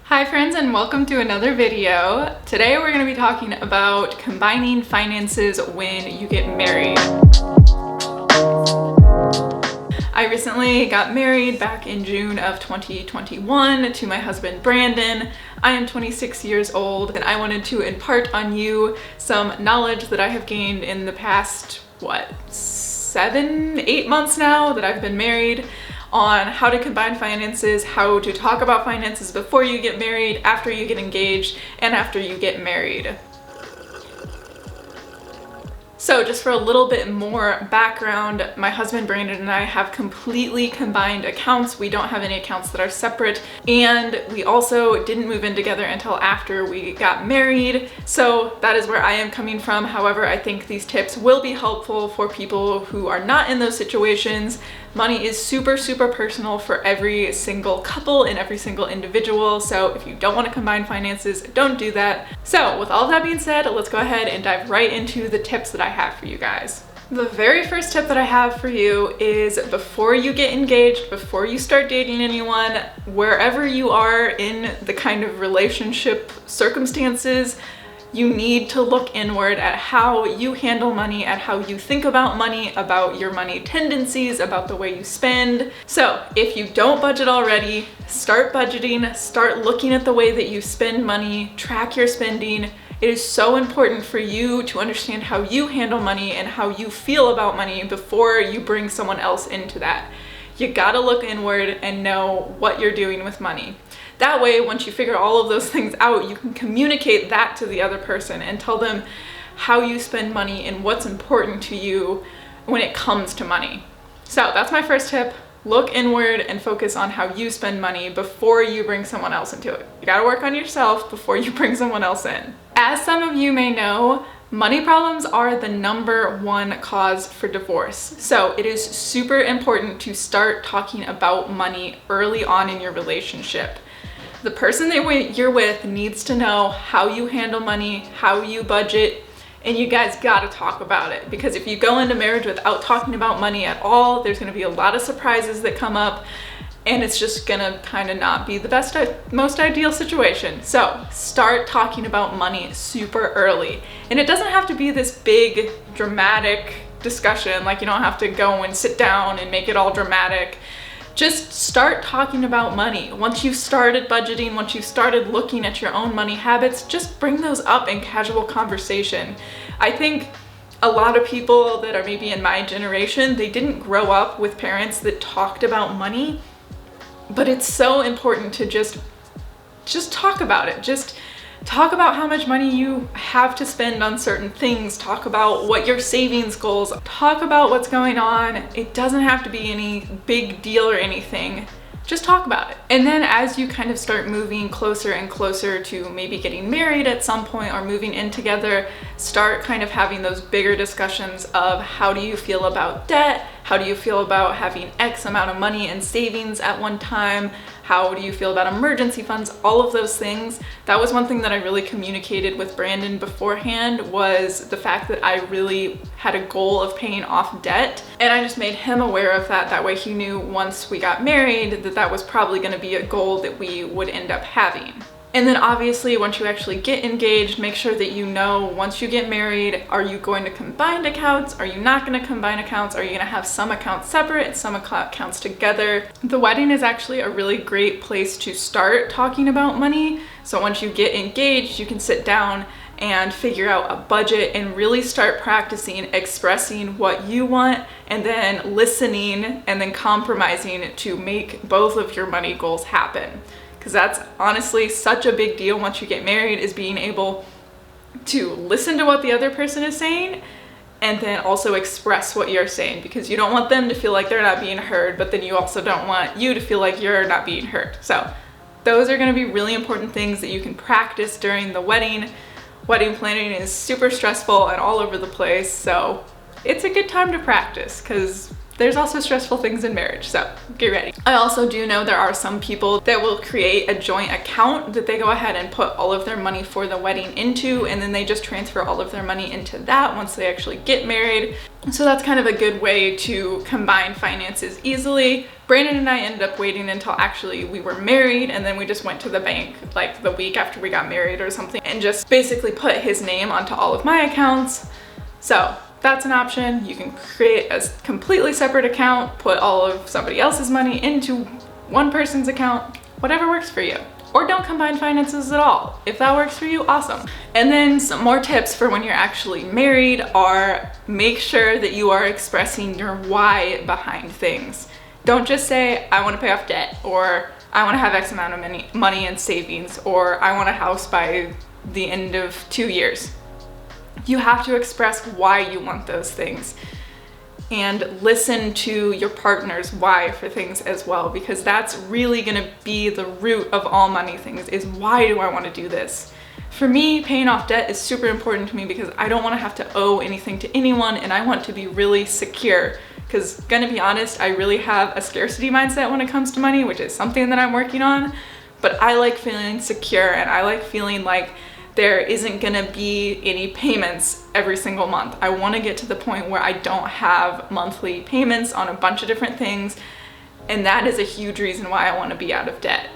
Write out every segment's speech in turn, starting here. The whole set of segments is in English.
Hi friends, and welcome to another video. Today we're going to be talking about combining finances when you get married. I recently got married back in June of 2021 to my husband Brandon. I am 26 years old and I wanted to impart on you some knowledge that I have gained in the past, 7-8 months now that I've been married, on how to combine finances, how to talk about finances before you get married, after you get engaged, and after you get married. So just for a little bit more background, my husband Brandon and I have completely combined accounts. We don't have any accounts that are separate, and we also didn't move in together until after we got married. So that is where I am coming from. However, I think these tips will be helpful for people who are not in those situations. Money is super personal for every single couple and every single individual. So if you don't want to combine finances, don't do that. So with all of that being said, let's go ahead and dive right into the tips that I have for you guys. The very first tip that I have for you is before you get engaged, before you start dating anyone, wherever you are in the kind of relationship circumstances, you need to look inward at how you handle money, at how you think about money, about your money tendencies, about the way you spend. So if you don't budget already, start budgeting, start looking at the way that you spend money, track your spending. It is so important for you to understand how you handle money and how you feel about money before you bring someone else into that. You gotta look inward and know what you're doing with money. That way, once you figure all of those things out, you can communicate that to the other person and tell them how you spend money and what's important to you when it comes to money. So that's my first tip. Look inward and focus on how you spend money before you bring someone else into it. You gotta work on yourself before you bring someone else in. As some of you may know, money problems are the #1 cause for divorce. So it is super important to start talking about money early on in your relationship. The person that you're with needs to know how you handle money, how you budget, and you guys gotta talk about it. Because if you go into marriage without talking about money at all, there's gonna be a lot of surprises that come up, and it's just gonna kind of not be the most ideal situation. So start talking about money super early. And it doesn't have to be this big dramatic discussion, like you don't have to go and sit down and make it all dramatic. Just start talking about money. Once you've started budgeting, once you've started looking at your own money habits, just bring those up in casual conversation. I think a lot of people that are maybe in my generation, they didn't grow up with parents that talked about money, but it's so important to just talk about it. Just talk about how much money you have to spend on certain things. Talk about what your savings goals, talk about what's going on. It doesn't have to be any big deal or anything. Just talk about it. And then as you kind of start moving closer and closer to maybe getting married at some point or moving in together, start kind of having those bigger discussions of how do you feel about debt? How do you feel about having X amount of money in savings at one time? How do you feel about emergency funds? All of those things. That was one thing that I really communicated with Brandon beforehand, was the fact that I really had a goal of paying off debt. And I just made him aware of that. That way he knew once we got married that that was probably gonna be a goal that we would end up having. And then obviously once you actually get engaged, make sure that you know once you get married, are you going to combine accounts? Are you not going to combine accounts? Are you going to have some accounts separate and some accounts together? The wedding is actually a really great place to start talking about money. So once you get engaged, you can sit down and figure out a budget and really start practicing expressing what you want and then listening and then compromising to make both of your money goals happen. Because that's honestly such a big deal once you get married, is being able to listen to what the other person is saying and then also express what you're saying, because you don't want them to feel like they're not being heard, but then you also don't want you to feel like you're not being heard. So those are going to be really important things that you can practice during the wedding. Wedding planning is super stressful and all over the place, so it's a good time to practice because there's also stressful things in marriage, so get ready. I also do know there are some people that will create a joint account that they go ahead and put all of their money for the wedding into, and then they just transfer all of their money into that once they actually get married. So that's kind of a good way to combine finances easily. Brandon and I ended up waiting until actually we were married, and then we just went to the bank like the week after we got married or something and just basically put his name onto all of my accounts. So that's an option. You can create a completely separate account, put all of somebody else's money into one person's account, whatever works for you. Or don't combine finances at all. If that works for you, awesome. And then some more tips for when you're actually married are make sure that you are expressing your why behind things. Don't just say, I want to pay off debt, or I want to have X amount of money in savings, or I want a house by the end of 2 years. You have to express why you want those things, and listen to your partner's why for things as well, because that's really gonna be the root of all money things, is why do I want to do this? For me, paying off debt is super important to me because I don't want to have to owe anything to anyone, and I want to be really secure. Because gonna be honest, I really have a scarcity mindset when it comes to money, which is something that I'm working on, but I like feeling secure, and I like feeling like there isn't gonna be any payments every single month. I wanna get to the point where I don't have monthly payments on a bunch of different things, and that is a huge reason why I wanna be out of debt.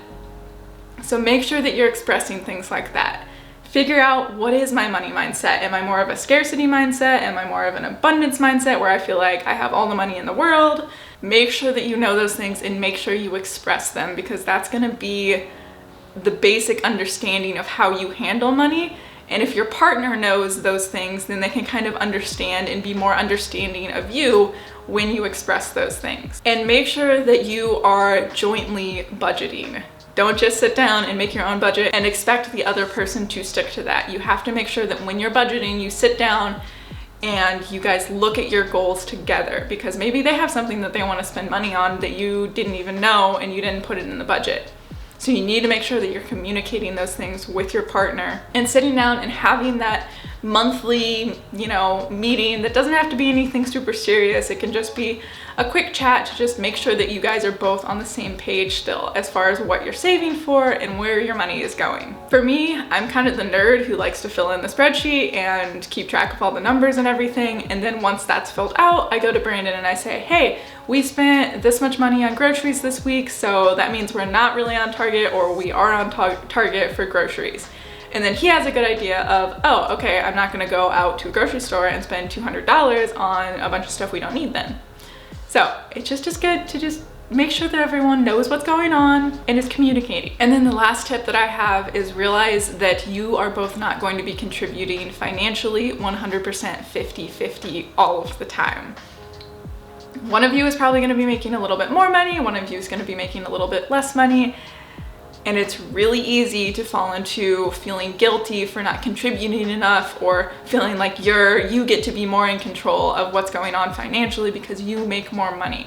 So make sure that you're expressing things like that. Figure out, what is my money mindset? Am I more of a scarcity mindset? Am I more of an abundance mindset where I feel like I have all the money in the world? Make sure that you know those things and make sure you express them, because that's gonna be the basic understanding of how you handle money. And if your partner knows those things, then they can kind of understand and be more understanding of you when you express those things. And make sure that you are jointly budgeting. Don't just sit down and make your own budget and expect the other person to stick to that. You have to make sure that when you're budgeting, you sit down and you guys look at your goals together, because maybe they have something that they want to spend money on that you didn't even know and you didn't put it in the budget. So you need to make sure that you're communicating those things with your partner and sitting down and having that monthly, meeting that doesn't have to be anything super serious. It can just be a quick chat to just make sure that you guys are both on the same page still as far as what you're saving for and where your money is going. For me, I'm kind of the nerd who likes to fill in the spreadsheet and keep track of all the numbers and everything. And then once that's filled out, I go to Brandon and I say, hey, we spent this much money on groceries this week, so that means we're not really on target, or we are on target for groceries. And then he has a good idea of, oh, okay, I'm not gonna go out to a grocery store and spend $200 on a bunch of stuff we don't need then. So it's just good to just make sure that everyone knows what's going on and is communicating. And then the last tip that I have is realize that you are both not going to be contributing financially 100% 50-50 all of the time. One of you is probably gonna be making a little bit more money, one of you is gonna be making a little bit less money, and it's really easy to fall into feeling guilty for not contributing enough, or feeling like you get to be more in control of what's going on financially because you make more money.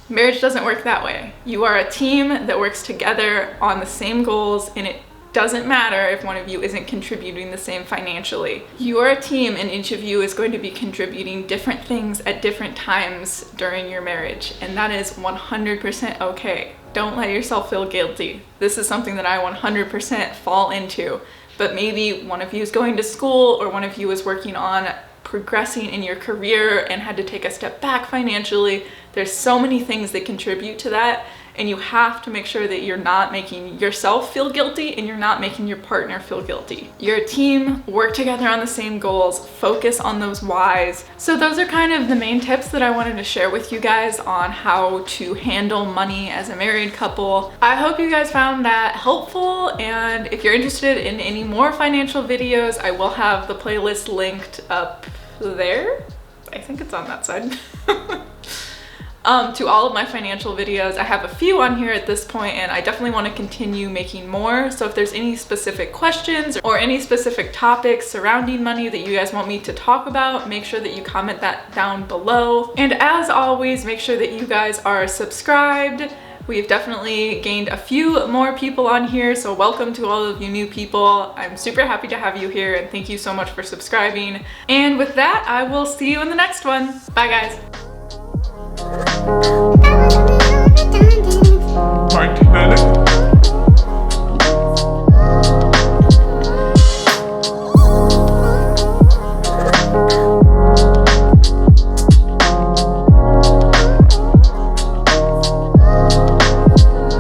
Marriage doesn't work that way. You are a team that works together on the same goals, and it doesn't matter if one of you isn't contributing the same financially. You are a team, and each of you is going to be contributing different things at different times during your marriage, and that is 100% okay. Don't let yourself feel guilty. This is something that I 100% fall into, but maybe one of you is going to school, or one of you is working on progressing in your career and had to take a step back financially. There's so many things that contribute to that, and you have to make sure that you're not making yourself feel guilty and you're not making your partner feel guilty. You're a team, work together on the same goals, focus on those whys. So those are kind of the main tips that I wanted to share with you guys on how to handle money as a married couple. I hope you guys found that helpful, and if you're interested in any more financial videos, I will have the playlist linked up there. I think it's on that side. To all of my financial videos. I have a few on here at this point, and I definitely want to continue making more. So if there's any specific questions or any specific topics surrounding money that you guys want me to talk about, make sure that you comment that down below. And as always, make sure that you guys are subscribed. We've definitely gained a few more people on here, so welcome to all of you new people. I'm super happy to have you here, and thank you so much for subscribing. And with that, I will see you in the next one. Bye guys. mind.